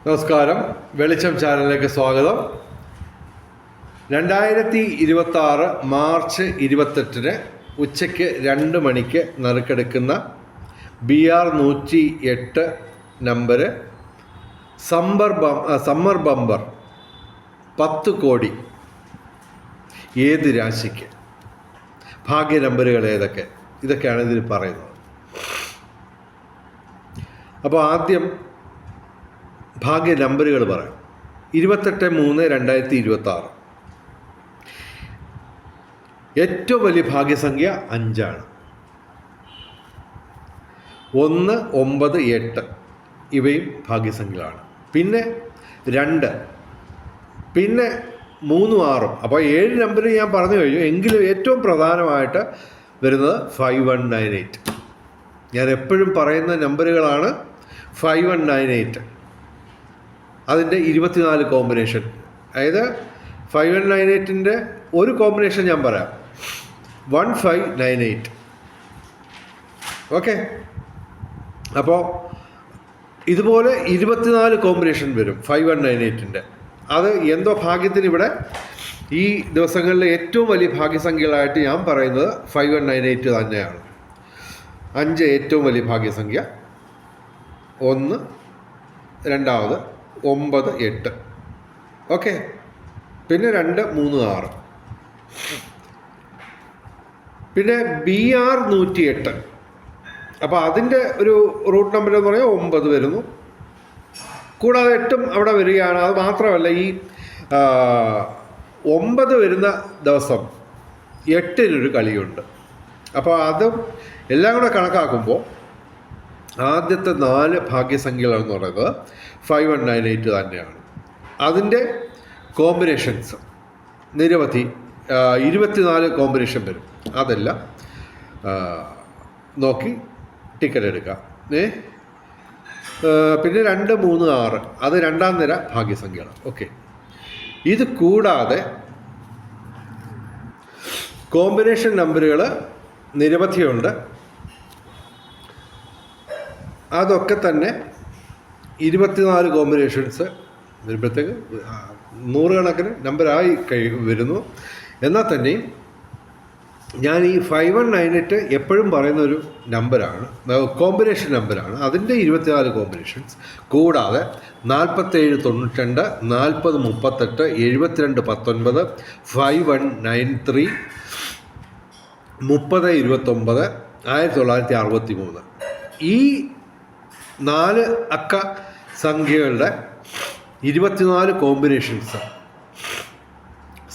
നമസ്കാരം. വെളിച്ചം ചാനലിലേക്ക് സ്വാഗതം. 2026 മാർച്ച് 28 ഉച്ചയ്ക്ക് 2 മണിക്ക് നറുക്കെടുക്കുന്ന BR 108 നമ്പർ സമ്മർ ബമ്പർ 10 കോടി ഏത് രാശിക്ക്, ഭാഗ്യ നമ്പറുകൾ ഏതൊക്കെ, ഇതൊക്കെയാണ് ഇതിൽ പറയുന്നത്. അപ്പോൾ ആദ്യം ഭാഗ്യ നമ്പറുകൾ പറയാം. 28/3/2026 ഏറ്റവും വലിയ ഭാഗ്യസംഖ്യ 5 1, 9, 8 ഇവയും ഭാഗ്യസംഖ്യകളാണ്. പിന്നെ 2, പിന്നെ 3, 6. അപ്പോൾ 7 നമ്പർ ഞാൻ പറഞ്ഞു കഴിഞ്ഞു. എങ്കിലും ഏറ്റവും പ്രധാനമായിട്ട് വരുന്നത് 5198. ഞാൻ എപ്പോഴും പറയുന്ന നമ്പറുകളാണ് 5198. അതിൻ്റെ 24 കോമ്പിനേഷൻ. അതായത് 5198ൻ്റെ ഒരു കോമ്പിനേഷൻ ഞാൻ പറയാം, 1598. ഓക്കെ, അപ്പോൾ ഇതുപോലെ 24 കോമ്പിനേഷൻ വരും 5198ൻ്റെ. അത് എന്തോ ഭാഗ്യത്തിന് ഇവിടെ ഈ ദിവസങ്ങളിലെ ഏറ്റവും വലിയ ഭാഗ്യസംഖ്യകളായിട്ട് ഞാൻ പറയുന്നത് 5198 തന്നെയാണ്. 5 ഏറ്റവും വലിയ ഭാഗ്യസംഖ്യ, 1 രണ്ടാമത്, 9, 8. ഓക്കെ, പിന്നെ 2, 3, 6. പിന്നെ BR 108. അപ്പോൾ അതിൻ്റെ ഒരു റൂട്ട് നമ്പർ എന്ന് പറഞ്ഞാൽ 9 വരുന്നു. കൂടാതെ 8ഉം അവിടെ വരികയാണ്. അത് മാത്രമല്ല, ഈ 9 വരുന്ന ദിവസം 8-നൊരു കളിയുണ്ട്. അപ്പോൾ അതും എല്ലാം കൂടെ കണക്കാക്കുമ്പോൾ ആദ്യത്തെ 4 ഭാഗ്യസംഖ്യകളെന്ന് പറയുന്നത് 5198 തന്നെയാണ്. അതിൻ്റെ കോമ്പിനേഷൻസ് നിരവധി, 24 കോമ്പിനേഷൻ വരും. അതെല്ലാം നോക്കി ടിക്കറ്റ് എടുക്കാം. പിന്നെ 2, 3, 6 അത് രണ്ടാം നിര ഭാഗ്യസംഖ്യകളാണ്. ഓക്കെ, ഇത് കൂടാതെ കോമ്പിനേഷൻ നമ്പറുകൾ നിരവധിയുണ്ട്. അതൊക്കെ തന്നെ 24 കോമ്പിനേഷൻസ് വരുമ്പോഴത്തേക്ക് 100 കണക്കിന് നമ്പറായി വരുന്നു. എന്നാൽ തന്നെയും ഞാൻ ഈ 5198 എപ്പോഴും പറയുന്നൊരു നമ്പറാണ്, കോമ്പിനേഷൻ നമ്പറാണ്. അതിൻ്റെ 24 കോമ്പിനേഷൻസ് കൂടാതെ 47, 92, 40, 38, 72, 19, 5193, 30, 29, 1963 ഈ 4 അക്ക സംഖ്യകളുടെ 24 കോമ്പിനേഷൻസ്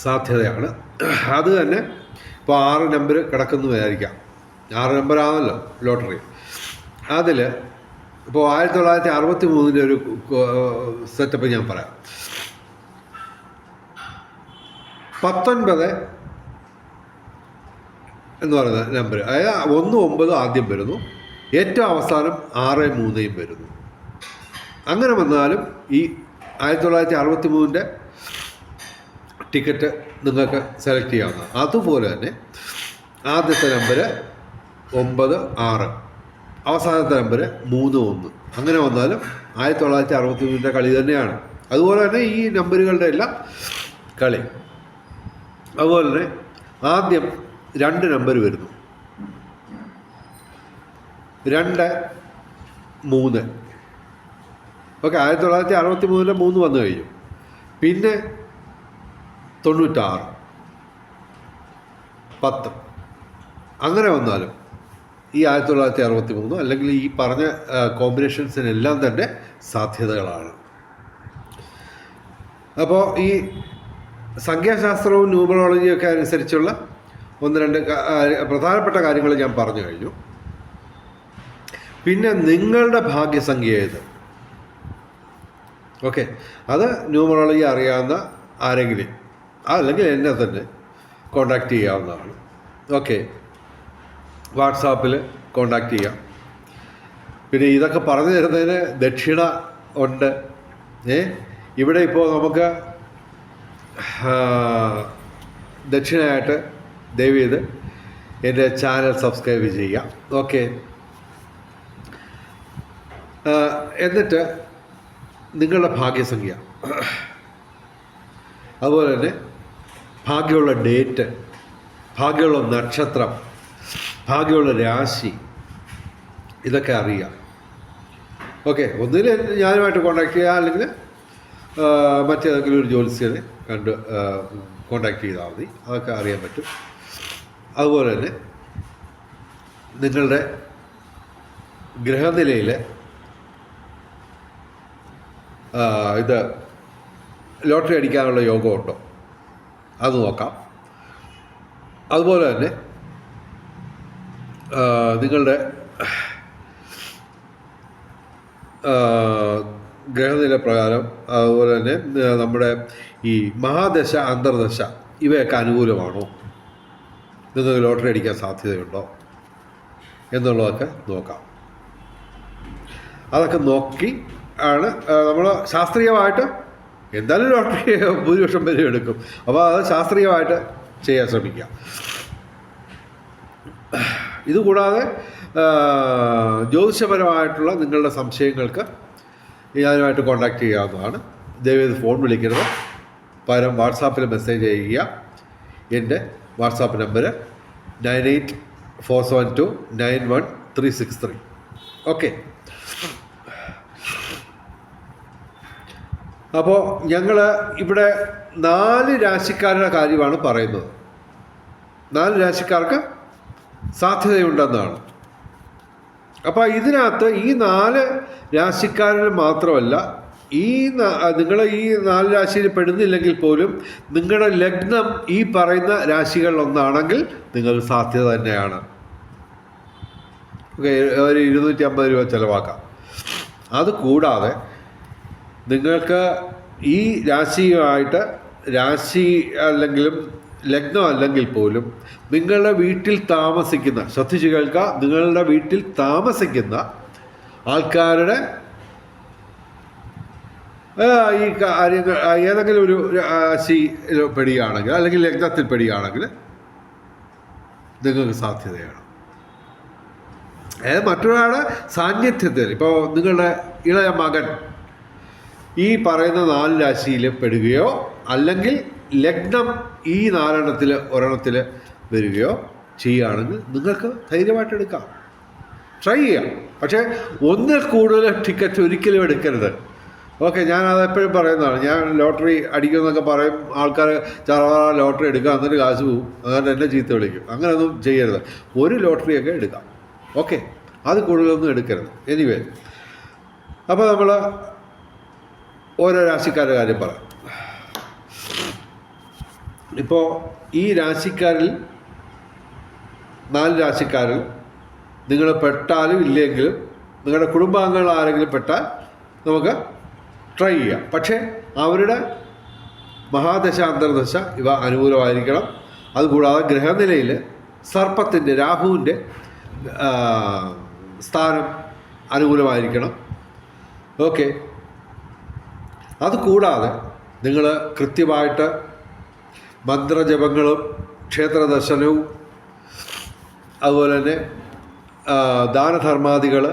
സാധ്യതയാണ്. അത് തന്നെ ഇപ്പോൾ 6 നമ്പർ കിടക്കുന്നു വിചാരിക്കാം. 6 നമ്പറാണല്ലോ ലോട്ടറി. അതിൽ ഇപ്പോൾ 1963 ഒരു സെറ്റപ്പ് ഞാൻ പറയാം. 19 എന്ന് പറയുന്ന നമ്പർ, അതായത് 1, 9 ആദ്യം വരുന്നു, ഏറ്റവും അവസാനം 6, 3 വരുന്നു. അങ്ങനെ വന്നാലും ഈ 1963 ടിക്കറ്റ് നിങ്ങൾക്ക് സെലക്ട് ചെയ്യാവുന്നതാണ്. അതുപോലെ തന്നെ ആദ്യത്തെ നമ്പർ 9, 6, അവസാനത്തെ നമ്പർ 3, 1. അങ്ങനെ വന്നാലും 1963 കളി തന്നെയാണ്. അതുപോലെ തന്നെ ഈ നമ്പറുകളുടെ എല്ലാം കളി. അതുപോലെ തന്നെ ആദ്യം 2 നമ്പർ വരുന്നു, 2, 3. ഓക്കെ, 1963 3 വന്നു കഴിഞ്ഞു. പിന്നെ 96, 10. അങ്ങനെ വന്നാലും ഈ 1963 അല്ലെങ്കിൽ ഈ പറഞ്ഞ കോമ്പിനേഷൻസിനെല്ലാം തന്നെ സാധ്യതകളാണ്. അപ്പോൾ ഈ സംഖ്യാശാസ്ത്രവും ന്യൂമറോളജിയും ഒക്കെ അനുസരിച്ചുള്ള 1-2 പ്രധാനപ്പെട്ട കാര്യങ്ങൾ ഞാൻ പറഞ്ഞു കഴിഞ്ഞു. പിന്നെ നിങ്ങളുടെ ഭാഗ്യസംഖ്യ ഏത്? ഓക്കെ, അത് ന്യൂമറോളജി അറിയാവുന്ന ആരെങ്കിലും അല്ലെങ്കിൽ എന്നെ തന്നെ കോണ്ടാക്ട് ചെയ്യാവുന്നതാണ്. ഓക്കെ, വാട്സാപ്പിൽ കോണ്ടാക്ട് ചെയ്യാം. പിന്നെ ഇതൊക്കെ പറഞ്ഞു തരുന്നതിന് ദക്ഷിണ ഉണ്ട്. ഇവിടെ ഇപ്പോൾ നമുക്ക് ദക്ഷിണയായിട്ട് ദയവ് ചെയ്ത് എൻ്റെ ചാനൽ സബ്സ്ക്രൈബ് ചെയ്യാം. ഓക്കെ, എന്നിട്ട് നിങ്ങളുടെ ഭാഗ്യസംഖ്യ, അതുപോലെ തന്നെ ഭാഗ്യമുള്ള ഡേറ്റ്, ഭാഗ്യമുള്ള നക്ഷത്രം, ഭാഗ്യമുള്ള രാശി, ഇതൊക്കെ അറിയാം. ഓക്കെ, ഒന്നിൽ ഞാനുമായിട്ട് കോൺടാക്ട് ചെയ്യുക, അല്ലെങ്കിൽ മറ്റേതെങ്കിലും ഒരു ജ്യോത്സ്യനെ കണ്ട് കോൺടാക്ട് ചെയ്താൽ മതി, അതൊക്കെ അറിയാൻ പറ്റും. അതുപോലെ തന്നെ നിങ്ങളുടെ ഗ്രഹനിലയിൽ ഇത് ലോട്ടറി അടിക്കാനുള്ള യോഗമുണ്ടോ അത് നോക്കാം. അതുപോലെ തന്നെ നിങ്ങളുടെ ഗ്രഹനില പ്രകാരം, അതുപോലെ തന്നെ നമ്മുടെ ഈ മഹാദശ അന്തർദശ ഇവയൊക്കെ അനുകൂലമാണോ, നിങ്ങൾക്ക് ലോട്ടറി അടിക്കാൻ സാധ്യതയുണ്ടോ എന്നുള്ളതൊക്കെ നോക്കാം. അതൊക്കെ നോക്കി ആണ് നമ്മൾ ശാസ്ത്രീയമായിട്ട് എന്തായാലും ലോട്ടറി ഭൂരിപക്ഷം വരെ എടുക്കും. അപ്പോൾ അത് ശാസ്ത്രീയമായിട്ട് ചെയ്യാൻ ശ്രമിക്കുക. ഇതുകൂടാതെ ജ്യോതിഷപരമായിട്ടുള്ള നിങ്ങളുടെ സംശയങ്ങൾക്ക് ഞാനുമായിട്ട് കോൺടാക്ട് ചെയ്യാവുന്നതാണ്. ദയവേത് ഫോൺ വിളിക്കരുത്, പകരം വാട്സാപ്പിൽ മെസ്സേജ് ചെയ്യുക. എൻ്റെ വാട്സാപ്പ് നമ്പർ 9847291363. ഓക്കെ, അപ്പോൾ ഞങ്ങൾ ഇവിടെ 4 രാശിക്കാരുടെ കാര്യമാണ് പറയുന്നത്. 4 രാശിക്കാർക്ക് സാധ്യതയുണ്ടെന്നാണ്. അപ്പോൾ ഇതിനകത്ത് ഈ 4 രാശിക്കാരിൽ മാത്രമല്ല, നിങ്ങൾ ഈ 4 രാശിയിൽ പെടുന്നില്ലെങ്കിൽ പോലും നിങ്ങളുടെ ലഗ്നം ഈ പറയുന്ന രാശികളിലൊന്നാണെങ്കിൽ നിങ്ങൾക്ക് സാധ്യത തന്നെയാണ്. ഓക്കെ, ഒരു 250 രൂപ ചിലവാക്കാം. അതുകൂടാതെ നിങ്ങൾക്ക് ഈ രാശിയുമായിട്ട്, രാശി അല്ലെങ്കിലും ലഗ്നം അല്ലെങ്കിൽ പോലും നിങ്ങളുടെ വീട്ടിൽ താമസിക്കുന്ന, ശ്രദ്ധിച്ചു കേൾക്കുക, നിങ്ങളുടെ വീട്ടിൽ താമസിക്കുന്ന ആൾക്കാരുടെ ഈ കാര്യങ്ങൾ ഏതെങ്കിലും ഒരു രാശിയിൽ പെടുകയാണെങ്കിൽ, അല്ലെങ്കിൽ ലഗ്നത്തിൽ പെടുകയാണെങ്കിൽ നിങ്ങൾക്ക് സാധ്യതയാണ്. അതായത് മറ്റൊരാളുടെ സാന്നിധ്യത്തിൽ, ഇപ്പോൾ നിങ്ങളുടെ ഇളയ മകൻ ഈ പറയുന്ന 4 രാശിയിൽ പെടുകയോ, അല്ലെങ്കിൽ ലഗ്നം ഈ 4 ഒരെണ്ണത്തിൽ വരികയോ ചെയ്യുകയാണെങ്കിൽ നിങ്ങൾക്ക് ധൈര്യമായിട്ട് എടുക്കാം, ട്രൈ ചെയ്യാം. പക്ഷേ ഒന്നിൽ കൂടുതൽ ടിക്കറ്റ് ഒരിക്കലും എടുക്കരുത്. ഓക്കെ, ഞാനത് എപ്പോഴും പറയുന്നതാണ്. ഞാൻ ലോട്ടറി അടിക്കുമെന്നൊക്കെ പറയും, ആൾക്കാർ ചറവറ ലോട്ടറി എടുക്കുക, എന്നിട്ട് കാശ് പോവും, അതുകൊണ്ട് എന്നെ ചീത്ത വിളിക്കും. അങ്ങനെയൊന്നും ചെയ്യരുത്. ഒരു ലോട്ടറിയൊക്കെ എടുക്കാം. ഓക്കെ, അത് കൂടുതലൊന്നും എടുക്കരുത്. എനിവേ, അപ്പോൾ നമ്മൾ ഓരോ രാശിക്കാരുടെ കാര്യം പറയാം. ഇപ്പോൾ ഈ രാശിക്കാരിൽ 4 രാശിക്കാരിൽ നിങ്ങൾ പെട്ടാലും ഇല്ലെങ്കിലും നിങ്ങളുടെ കുടുംബാംഗങ്ങൾ ആരെങ്കിലും പെട്ടാൽ നമുക്ക് ട്രൈ ചെയ്യാം. പക്ഷേ അവരുടെ മഹാദശ അന്തർദശ ഇവ അനുകൂലമായിരിക്കണം. അതുകൂടാതെ ഗ്രഹനിലയിൽ സർപ്പത്തിൻ്റെ, രാഹുവിൻ്റെ സ്ഥാനം അനുകൂലമായിരിക്കണം. ഓക്കെ, അതുകൂടാതെ നിങ്ങൾ കൃത്യമായിട്ട് മന്ത്രജപങ്ങളും ക്ഷേത്രദർശനവും, അതുപോലെ തന്നെ ദാനധർമാദികൾ,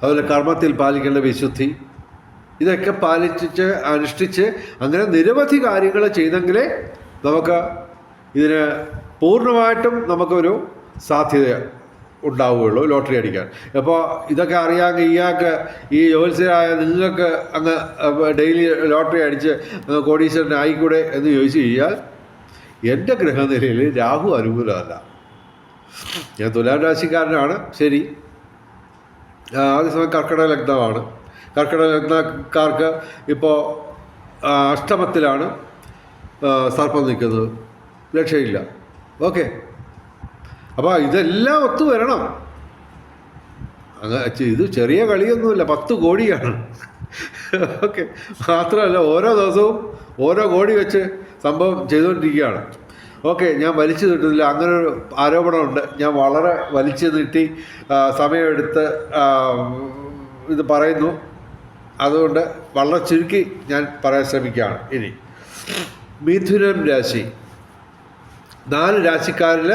അതുപോലെ കർമ്മത്തിൽ പാലിക്കേണ്ട വിശുദ്ധി, ഇതൊക്കെ പാലിച്ച് അനുഷ്ഠിച്ച് അങ്ങനെ നിരവധി കാര്യങ്ങൾ ചെയ്തെങ്കിലേ നമുക്ക് ഇതിന് പൂർണ്ണമായിട്ടും നമുക്കൊരു സാധ്യത ഉണ്ടാവുകയുള്ളൂ ലോട്ടറി അടിക്കാൻ. അപ്പോൾ ഇതൊക്കെ അറിയാമെങ്കിൽ ഇയാൾക്ക്, ഈ ജ്യോത്സ്യരായ നിങ്ങൾക്ക് അങ്ങ് ഡെയിലി ലോട്ടറി അടിച്ച് കോടീശ്വരനായിക്കൂടെ എന്ന് ചോദിച്ചു കഴിഞ്ഞാൽ, എൻ്റെ ഗ്രഹനിലയിൽ രാഹു അനുകൂലമല്ല. ഞാൻ തുലാം രാശിക്കാരനാണ്, ശരി. അതേസമയം കർക്കിടക ലഗ്നമാണ്. കർക്കിടക ലഗ്നക്കാർക്ക് ഇപ്പോൾ അഷ്ടമത്തിലാണ് സർപ്പം നിൽക്കുന്നത്, രക്ഷയില്ല. ഓക്കെ, അപ്പോൾ ഇതെല്ലാം ഒത്തു വരണം. ഇത് ചെറിയ കളിയൊന്നുമില്ല, 10 കോടിയാണ്. ഓക്കെ, മാത്രമല്ല ഓരോ ദിവസവും ഓരോ കോടി വെച്ച് സംഭവം ചെയ്തുകൊണ്ടിരിക്കുകയാണ്. ഓക്കെ, ഞാൻ വലിച്ചു നീട്ടുന്നില്ല, അങ്ങനെ ഒരു ആരോപണമുണ്ട്. ഞാൻ വളരെ വലിച്ചു നീട്ടി സമയമെടുത്ത് ഇത് പറയുന്നു. അതുകൊണ്ട് വളരെ ചുരുക്കി ഞാൻ പറയാൻ ശ്രമിക്കുകയാണ്. ഇനി മിഥുനം രാശി, 4 രാശിക്കാരിൽ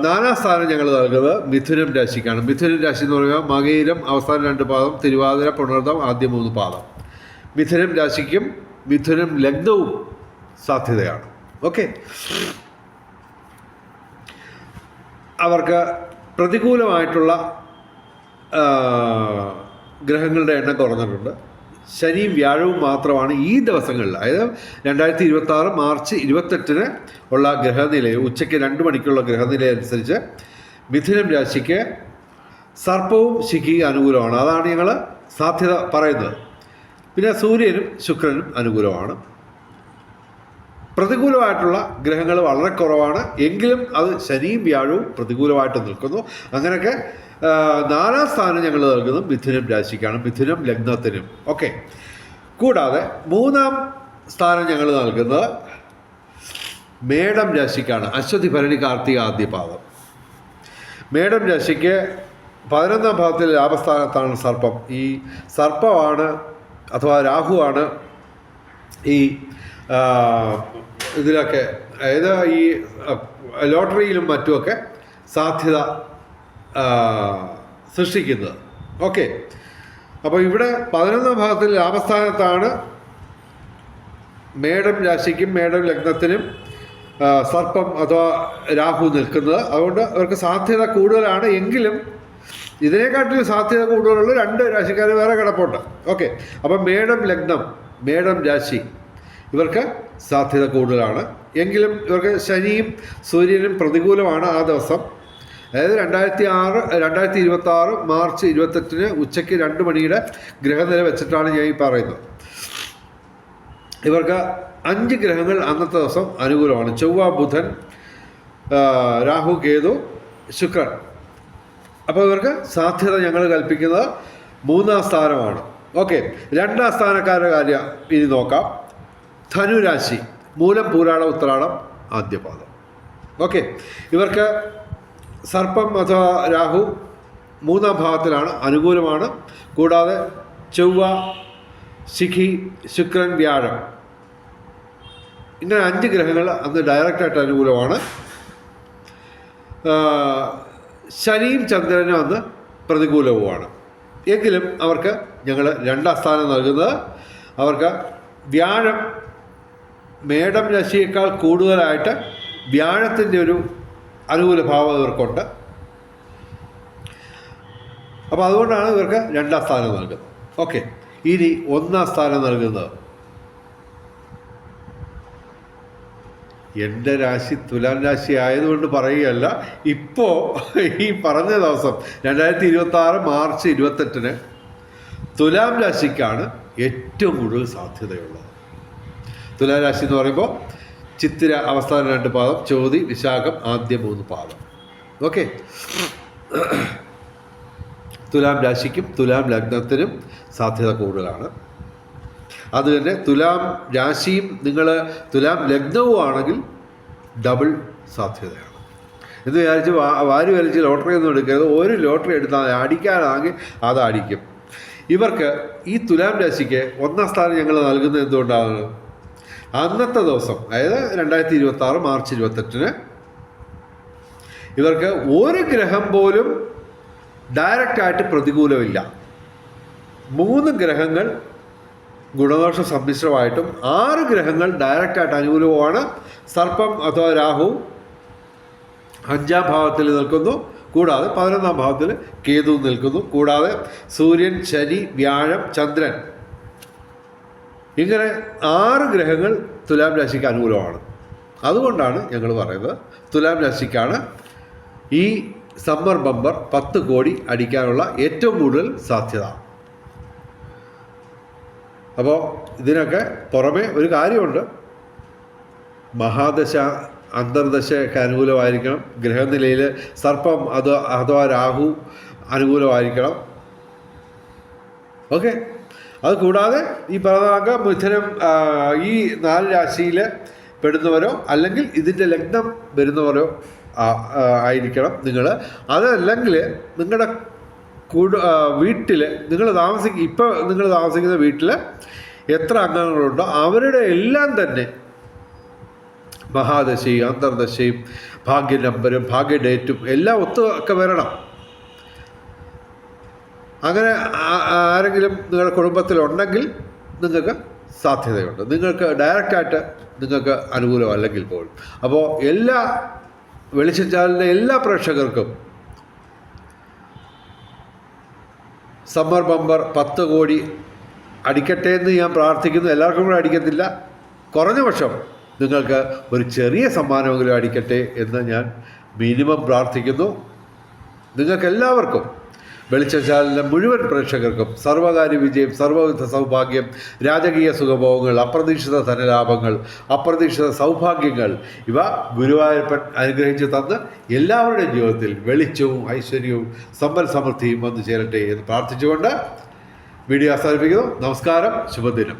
നാലാം സ്ഥാനം ഞങ്ങൾ നൽകുന്നത് മിഥുനം രാശിക്കാണ്. മിഥുനം രാശി എന്ന് പറയുമ്പോൾ മകയിരം അവസാന 2 പാദം, തിരുവാതിര, പുണർദം ആദ്യ 3 പാദം. മിഥുനം രാശിക്കും മിഥുനം ലഗ്നവും സാധ്യതയാണ്. ഓക്കെ, അവർക്ക് പ്രതികൂലമായിട്ടുള്ള ഗ്രഹങ്ങളുടെ എണ്ണം കുറഞ്ഞിട്ടുണ്ട്. ശനിയും വ്യാഴവും മാത്രമാണ് ഈ ദിവസങ്ങളിൽ, അതായത് 2026 മാർച്ച് 28 ഉള്ള ഗ്രഹനില, ഉച്ചയ്ക്ക് 2 മണിക്കുള്ള ഗ്രഹനില അനുസരിച്ച് മിഥുനം രാശിക്ക് സർപ്പവും ശിഖിയും അനുകൂലമാണ്. അതാണ് ഞങ്ങൾ സാധ്യത പറയുന്നത്. പിന്നെ സൂര്യനും ശുക്രനും അനുകൂലമാണ്. പ്രതികൂലമായിട്ടുള്ള ഗ്രഹങ്ങൾ വളരെ കുറവാണ്. എങ്കിലും അത് ശനിയും വ്യാഴവും പ്രതികൂലമായിട്ട് നിൽക്കുന്നു. അങ്ങനെയൊക്കെ 4ാം സ്ഥാനം ഞങ്ങൾ നൽകുന്നത് മിഥുനം രാശിക്കാണ്, മിഥുനം ലഗ്നത്തിനും. ഓക്കെ, കൂടാതെ 3ാം സ്ഥാനം ഞങ്ങൾ നൽകുന്നത് മേടം രാശിക്കാണ്. അശ്വതി, ഭരണി, കാർത്തിക ആദ്യ പാദം. മേടം രാശിക്ക് 11ാം ഭാവത്തിൽ ലാഭസ്ഥാനത്താണ് സർപ്പം. ഈ സർപ്പമാണ് അഥവാ രാഹുവാണ് ഈ ഇതിലൊക്കെ, അതായത് ഈ ലോട്ടറിയിലും മറ്റുമൊക്കെ സാധ്യത സൃഷ്ടിക്കുന്നത്. ഓക്കെ, അപ്പോൾ ഇവിടെ 11ാം ഭാവത്തിൽ ലാഭസ്ഥാനത്താണ് മേടം രാശിക്കും മേടം ലഗ്നത്തിനും സർപ്പം അഥവാ രാഹു നിൽക്കുന്നത്. അതുകൊണ്ട് അവർക്ക് സാധ്യത കൂടുതലാണ്. എങ്കിലും ഇതിനെക്കാട്ടിലും സാധ്യത കൂടുതലുള്ള 2 രാശിക്കാർ വേറെ കിടപ്പുണ്ട്. ഓക്കെ, അപ്പം മേടം ലഗ്നം, മേടം രാശി ഇവർക്ക് സാധ്യത കൂടുതലാണ്. എങ്കിലും ഇവർക്ക് ശനിയും സൂര്യനും പ്രതികൂലമാണ് ആ ദിവസം. അതായത് 2026 മാർച്ച് 28 ഉച്ചയ്ക്ക് 2 മണിയുടെ ഗ്രഹനില വെച്ചിട്ടാണ് ഞാൻ ഈ പറയുന്നത്. ഇവർക്ക് 5 ഗ്രഹങ്ങൾ അന്നത്തെ ദിവസം അനുകൂലമാണ്. ചൊവ്വ, ബുധൻ, രാഹു, കേതു, ശുക്രൻ. അപ്പോൾ ഇവർക്ക് സാധ്യത ഞങ്ങൾ കൽപ്പിക്കുന്നത് 3ാം സ്ഥാനമാണ്. ഓക്കെ, 2ാം സ്ഥാനക്കാരുടെ കാര്യം ഇനി നോക്കാം. ധനുരാശി, മൂലം, പൂരാടം, ഉത്രാടം ആദ്യ പാദം. ഓക്കെ, ഇവർക്ക് സർപ്പം അഥവാ രാഹു 3ാം ഭാവത്തിലാണ്, അനുകൂലമാണ്. കൂടാതെ ചൊവ്വ, ശിഖി, ശുക്രൻ, വ്യാഴം, ഇങ്ങനെ 5 ഗ്രഹങ്ങൾ അന്ന് ഡയറക്റ്റായിട്ട് അനുകൂലമാണ്. ശനിയും ചന്ദ്രനും അന്ന് പ്രതികൂലവുമാണ്. എങ്കിലും അവർക്ക് ഞങ്ങൾ 2ാം സ്ഥാനം നൽകുന്നത്, അവർക്ക് വ്യാഴം മേടം രാശിയേക്കാൾ കൂടുതലായിട്ട് വ്യാഴത്തിൻ്റെ ഒരു അനുകൂല ഭാവം ഇവർക്കുണ്ട്. അപ്പോൾ അതുകൊണ്ടാണ് ഇവർക്ക് 2ാം സ്ഥാനം നൽകുന്നത്. ഓക്കെ, ഇനി 1ാം സ്ഥാനം നൽകുന്നത് എൻ്റെ രാശി തുലാം രാശി ആയതുകൊണ്ട് പറയുകയല്ല, ഇപ്പോൾ ഈ പറഞ്ഞ ദിവസം 2026 മാർച്ച് 28 തുലാം രാശിക്കാണ് ഏറ്റവും കൂടുതൽ സാധ്യതയുള്ളത്. തുലാം രാശി എന്ന് പറയുമ്പോൾ ചിത്തിര അവസാന 2 പാദം, ചോതി, വിശാഖം ആദ്യ 3 പാദം. ഓക്കെ, തുലാം രാശിക്കും തുലാം ലഗ്നത്തിനും സാധ്യത കൂടുതലാണ്. അതുതന്നെ തുലാം രാശിയും നിങ്ങൾ തുലാം ലഗ്നവും ആണെങ്കിൽ ഡബിൾ സാധ്യതയാണ്. എന്ന് വിചാരിച്ച് വാരി വലിച്ച് ലോട്ടറി ഒന്നും എടുക്കരുത്. ഒരു ലോട്ടറി എടുത്താൽ അടിക്കാനാണെങ്കിൽ അത് അടിക്കും. ഇവർക്ക് ഈ തുലാം രാശിക്ക് 1ാം സ്ഥാനം ഞങ്ങൾ നൽകുന്നത് എന്തുകൊണ്ടാണ്? അന്നത്തെ ദിവസം, അതായത് 2026 മാർച്ച് 28 ഇവർക്ക് ഒരു ഗ്രഹം പോലും ഡയറക്റ്റായിട്ട് പ്രതികൂലമില്ല. 3 ഗ്രഹങ്ങൾ ഗുണദോഷ സമ്മിശ്രമായിട്ടും 6 ഗ്രഹങ്ങൾ ഡയറക്റ്റായിട്ട് അനുകൂലവുമാണ്. സർപ്പം അഥവാ രാഹു 5ാം ഭാവത്തിൽ നിൽക്കുന്നു. കൂടാതെ 11ാം ഭാവത്തിൽ കേതു നിൽക്കുന്നു. കൂടാതെ സൂര്യൻ, ശനി, വ്യാഴം, ചന്ദ്രൻ, ഇങ്ങനെ 6 ഗ്രഹങ്ങൾ തുലാം രാശിക്ക് അനുകൂലമാണ്. അതുകൊണ്ടാണ് ഞങ്ങൾ പറയുന്നത് തുലാം രാശിക്കാണ് ഈ സമ്മർ ബമ്പർ 10 കോടി അടിക്കാനുള്ള ഏറ്റവും കൂടുതൽ സാധ്യത. അപ്പോൾ ഇതിനൊക്കെ പുറമെ ഒരു കാര്യമുണ്ട്. മഹാദശ, അന്തർദശയൊക്കെ അനുകൂലമായിരിക്കണം. ഗ്രഹനിലയിൽ സർപ്പം അഥവാ രാഹു അനുകൂലമായിരിക്കണം. ഓക്കെ, അത് കൂടാതെ ഈ പറഞ്ഞ മിഥുനം ഈ 4 രാശിയിൽ പെടുന്നവരോ അല്ലെങ്കിൽ ഇതിൻ്റെ ലഗ്നം വരുന്നവരോ ആയിരിക്കണം നിങ്ങൾ. അതല്ലെങ്കിൽ നിങ്ങളുടെ വീട്ടിൽ നിങ്ങൾ താമസിക്കുന്ന വീട്ടിൽ എത്ര അംഗങ്ങളുണ്ടോ അവരുടെ എല്ലാം തന്നെ മഹാദശയും അന്തർദശയും ഭാഗ്യ നമ്പരും ഭാഗ്യ ഡേറ്റും എല്ലാം ഒക്കെ വരണം. അങ്ങനെ ആരെങ്കിലും നിങ്ങളുടെ കുടുംബത്തിലുണ്ടെങ്കിൽ നിങ്ങൾക്ക് സാധ്യതയുണ്ട്. നിങ്ങൾക്ക് ഡയറക്റ്റായിട്ട് നിങ്ങൾക്ക് അനുകൂലമല്ലെങ്കിൽ പോലും. അപ്പോൾ എല്ലാ വെളിച്ചം ചാനലിൻ്റെ എല്ലാ പ്രേക്ഷകർക്കും സമ്മർ ബമ്പർ 10 കോടി അടിക്കട്ടെ എന്ന് ഞാൻ പ്രാർത്ഥിക്കുന്നു. എല്ലാവർക്കും കൂടെ അടിക്കത്തില്ല, കുറഞ്ഞ പക്ഷം നിങ്ങൾക്ക് ഒരു ചെറിയ സമ്മാനമെങ്കിലും അടിക്കട്ടെ എന്ന് ഞാൻ മിനിമം പ്രാർത്ഥിക്കുന്നു. നിങ്ങൾക്കെല്ലാവർക്കും വെളിച്ചം ചാനലിലെ മുഴുവൻ പ്രേക്ഷകർക്കും സർവകാര്യ വിജയം, സർവവിധ സൗഭാഗ്യം, രാജകീയ സുഖഭോഗങ്ങൾ, അപ്രതീക്ഷിത ധനലാഭങ്ങൾ, അപ്രതീക്ഷിത സൗഭാഗ്യങ്ങൾ ഇവ ഗുരുവായൂരപ്പൻ അനുഗ്രഹിച്ച് തന്ന് എല്ലാവരുടെയും ജീവിതത്തിൽ വെളിച്ചവും ഐശ്വര്യവും സമ്പൽ സമൃദ്ധിയും വന്നു ചേരട്ടെ എന്ന് പ്രാർത്ഥിച്ചുകൊണ്ട് വീഡിയോ അവസാനിപ്പിക്കുന്നു. നമസ്കാരം, ശുഭദിനം.